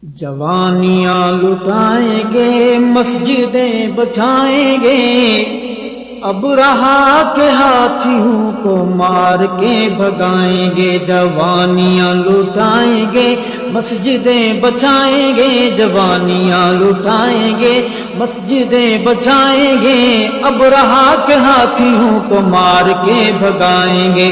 جوانیاں لٹائیں گے، مسجدیں بچائیں گے، ابرہا کے ہاتھیوں کو مار کے بھگائیں گے۔ جوانیاں لٹائیں گے، مسجدیں بچائیں گے، جوانیاں لٹائیں گے، مسجدیں بچائیں گے، ابرہا کے ہاتھیوں کو مار کے بھگائیں گے،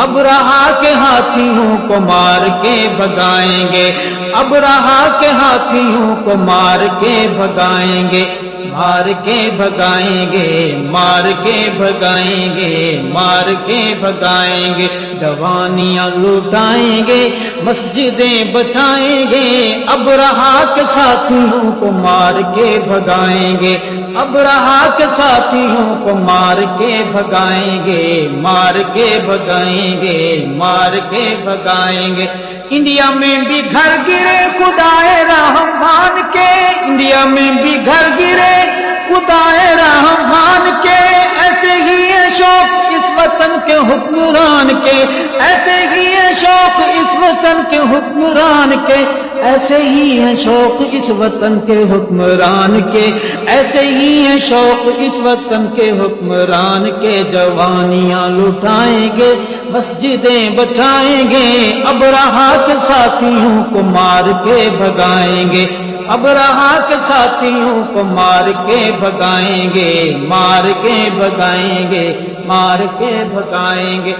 ابرہا کے ہاتھیوں کو مار کے بھگائیں گے، ابرہا کے ہاتھیوں کو مار کے بھگائیں گے، مار کے بھگائیں گے، مار کے بھگائیں گے، مار کے بھگائیں گے۔ جوانیاں لٹائیں گے، مسجدیں بچائیں گے، ابرہا کے ساتھیوں کو مار کے بھگائیں گے، ابرہا کے ساتھیوں کو مار کے بھگائیں گے، مار کے بھگائیں گے، مار کے بھگائیں گے۔ انڈیا میں بھی گھر گرے خدائے رحمان کے، انڈیا میں بھی گھر گرے خدائے رحمان کے، ایسے ہی ہے شوق اس وطن کے حکمران کے، ایسے ہی ہے شوق اس وطن کے حکمران کے، ایسے ہی ہے شوق اس وطن کے حکمران کے، ایسے ہی ہے شوق اس وطن کے حکمران کے۔ جوانیاں لٹائیں گے، مسجدیں بچائیں گے، ابرہا کے ساتھیوں کو مار کے بھگائیں گے، ابرہا کے ساتھیوں کو مار کے بھگائیں گے، مار کے بھگائیں گے، مار کے بھگائیں گے۔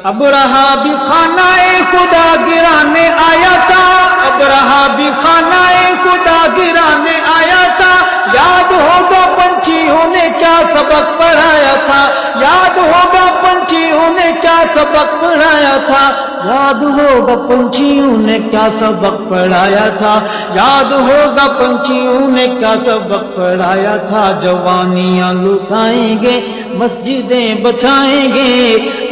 ابرہا بھی خانہ خدا گرانے آیا تھا، ابرہا بھی خانہ خدا گرانے آیا تھا، یاد ہوگا پنچھیوں نے کیا سبق پڑھایا تھا، یاد ہوگا پنچھیوں نے کیا سبق پڑھایا تھا، یاد ہوگا پنچھیوں نے کیا سبق پڑھایا تھا، یاد ہوگا پنچھیوں نے کیا سبق پڑھایا تھا۔ جوانیاں لٹائیں گے، مسجدیں بچائیں گے،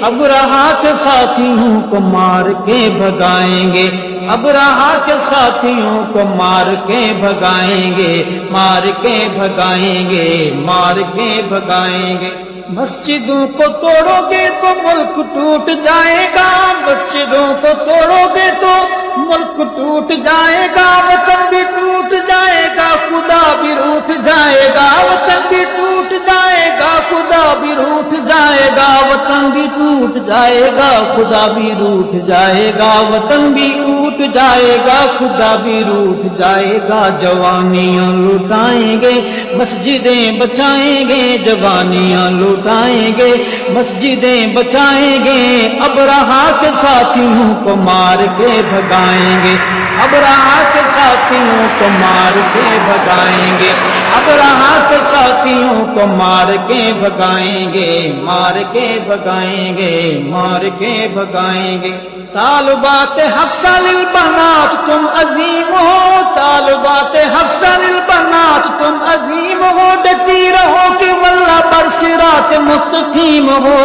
ابرہا کے ساتھیوں کو مار کے بھگائیں گے، ابرہا کے ساتھیوں کو مار کے بھگائیں گے، مار کے بھگائیں گے، مار کے بھگائیں گے۔ مسجدوں کو توڑو گے تو ملک ٹوٹ جائے گا، مسجدوں کو توڑو گے تو ملک ٹوٹ جائے گا، وطن بھی ٹوٹ جائے گا، خدا بھی روٹھ جائے گا، وطن بھی ٹوٹ جائے گا، خدا بھی روٹھ جائے گا، وطن بھی ٹوٹ جائے گا، خدا بھی روٹھ جائے گا، وطن بھی ٹوٹ جائے گا، خدا بھی روٹھ جائے گا۔ جوانیاں لٹائیں گے، مسجدیں بچائیں گے، جوانیاں لٹائیں گے، مسجدیں بچائیں گے، ابرہا کے ساتھیوں کو مار کے بھگائیں گے، ابرہا کے ساتھیوں کو مار کے بھگائیں گے، ابرہا کے ساتھیوں کو مار کے بھگائیں گے، مار کے بھگائیں گے، مار کے بھگائیں گے۔ طالبات حفصہ للبنات تم عظیم ہو، طالبات حفصہ للبنات تم عظیم ہو، ڈٹی رہو کہ واللہ بر صراط مستقیم ہو،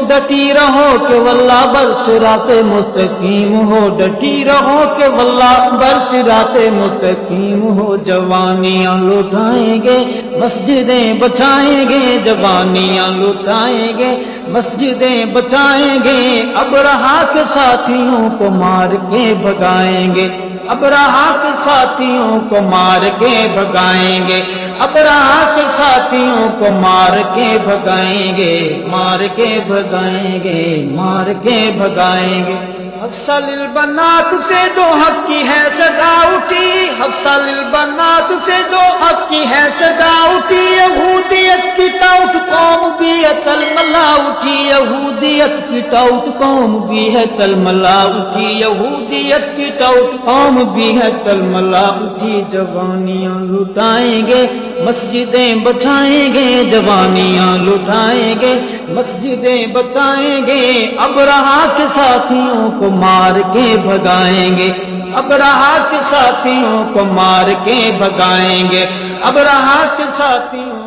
ڈٹی رہو کہ واللہ بر صراط مستقیم ہو، ڈٹی رہو کہ واللہ بر صراط مستقیم ہو۔ جوانیاں لٹائیں گے، مسجدیں بچائیں گے، جوانیاں لٹائیں گے، مسجدیں بچائیں گے، ابرہا کے ساتھیوں کو مار کے بھگائیں گے، ابرہا کے ساتھیوں کو مار کے بھگائیں گے، ابرہا کے ساتھیوں کو مار کے بھگائیں گے، مار کے بھگائیں گے، مار کے بھگائیں گے۔ حفصہ للبنات سے جو حق کی ہے صدا اٹھی، حفصہ للبنات سے جو حق کی ہے صدا اٹھی، یہودیت کی ٹاؤٹ قوم بھی ہے تلملا اٹھی، یہودیت کی ٹاؤٹ قوم بھی ہے تلملا اٹھی، یہودیت کی ٹاؤٹ قوم بھی ہے تلملا اٹھی۔ جوانیاں لٹائیں گے، مسجدیں بچائیں گے، جوانیاں لٹائیں گے، مسجدیں بچائیں گے، ابرہا کے ساتھیوں کو مار کے بھگائیں گے، ابرہا کے ساتھیوں کو مار کے بھگائیں گے، ابرہا کے ساتھیوں